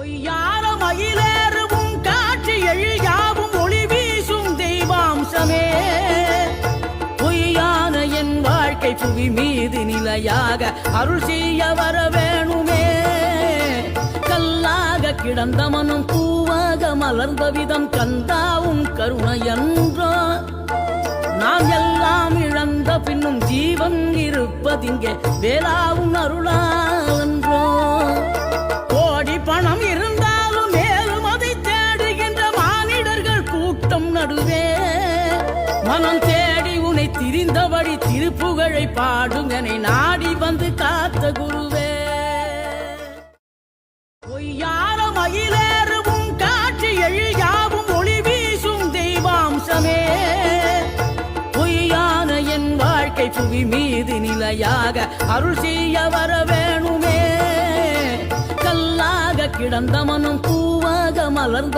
பொய்யான மயிலேறும் காட்சி எழியாவும் ஒளி வீசும் தெய்வாம்சமே பொய்யான என் வாழ்க்கை புவி மீது நிலையாக அருள் செய்ய வர வேணுமே கல்லாக கிடந்த மனம் பூவாக மலர்ந்த விதம் கந்தாவும் கருணை என்றோ நாம் எல்லாம் இழந்த பின்னும் ஜீவன் இருப்பதிங்கே வேளாவும் அருளால் என்றோ கோடி பணம் இருந்தாலும் மேலும் அதை தேடுகின்ற மானிடர்கள் கூட்டம் நடுவே மனம் தேடி உனை திரிந்தபடி திருப்புகழை பாடுங்கனை நாடி வந்து காத்த குருவே பொய்யான மயிலேறும் காட்சி எழியாவும் ஒளி வீசும் தெய்வாம்சமே பொய்யான என் வாழ்க்கை புவி மீது நிலையாக அருள் செய்ய வர வேணுமே கல்லாக கிடந்த மனம் பூவாக மலர்ந்த